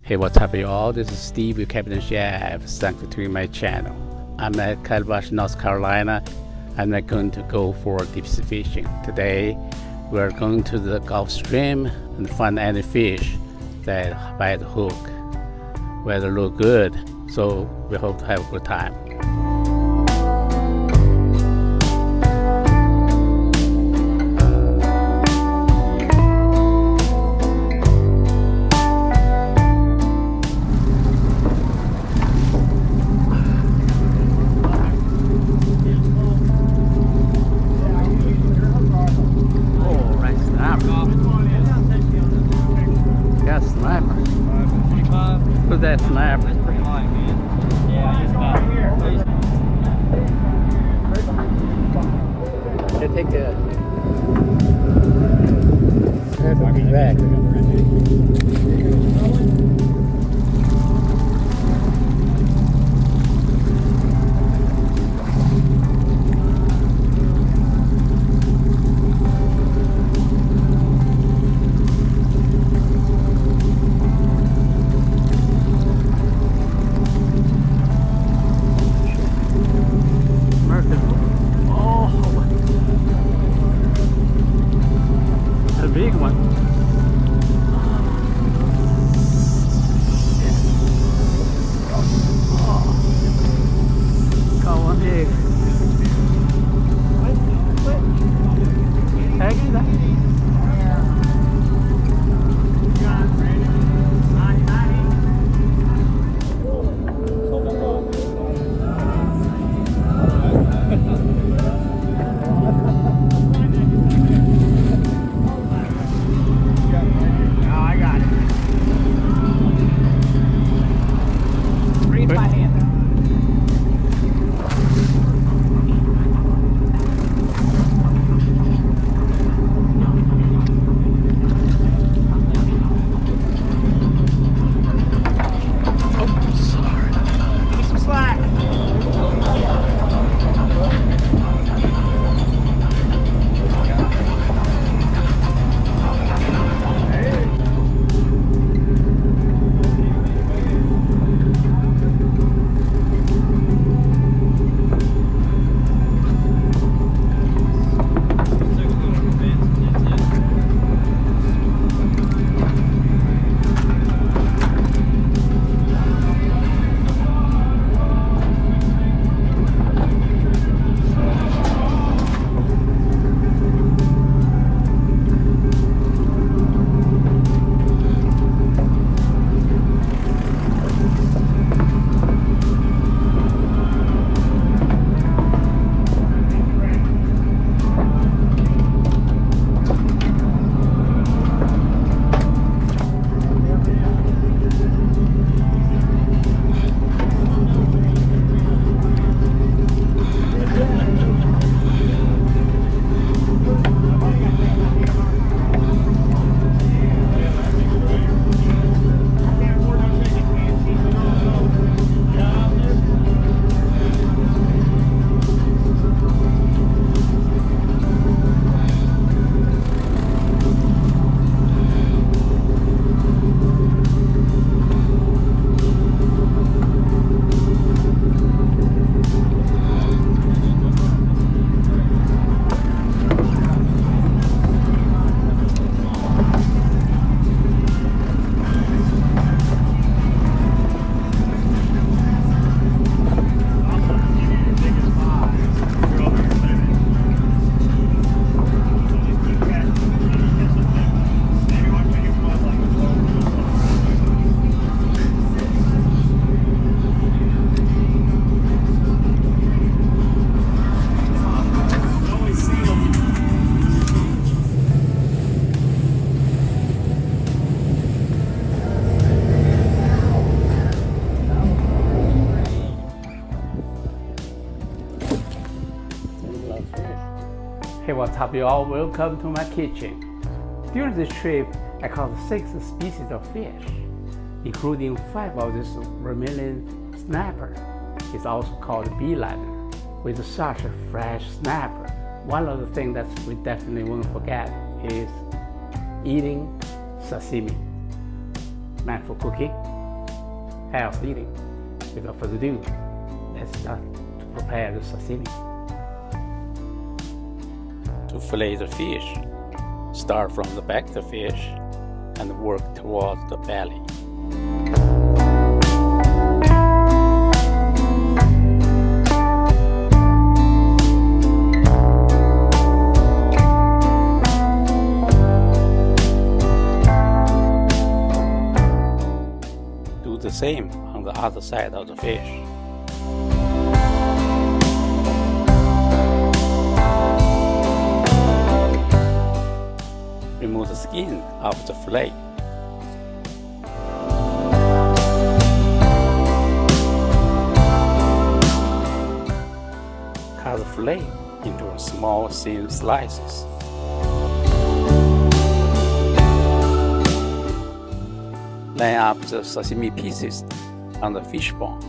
Hey, what's up, y'all? This is Steve, your Captain Chef. Thanks for tuning my channel. I'm at Calabash, North Carolina. I'm not going to go for deep sea fishing. Today, we're going to the Gulf Stream and find any fish that bite the hook. Weather look good, so we hope to have a good time. Who's that snap? That's pretty light, man. Yeah, he's about. They take a. I'll be back. Big one. Got one big. Tagging that. Hey, what's up, y'all? Welcome to my kitchen. During this trip, I caught 6 species of fish, including 5 of this vermilion snapper. It's also called beeline. With such a fresh snapper, one of the things that we definitely won't forget is eating sashimi. Meant for cooking, health eating. Without further ado, let's start to prepare the sashimi. To fillet the fish, start from the back of the fish and work towards the belly. Do the same on the other side of the fish. Remove the skin of the fillet. Cut the fillet into small thin slices. Line up the sashimi pieces on the fish bone.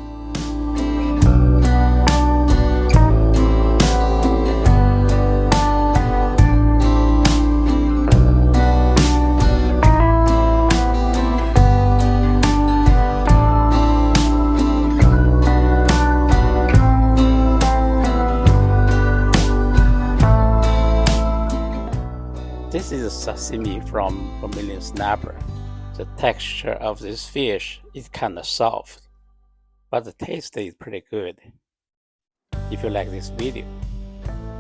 This is sashimi from vermilion snapper. The texture of this fish is kind of soft, but the taste is pretty good. If you like this video,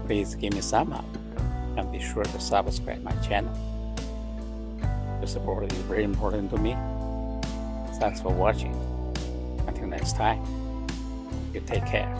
please give me a thumb up and be sure to subscribe my channel. Your support is very important to me. Thanks for watching. Until next time, you take care.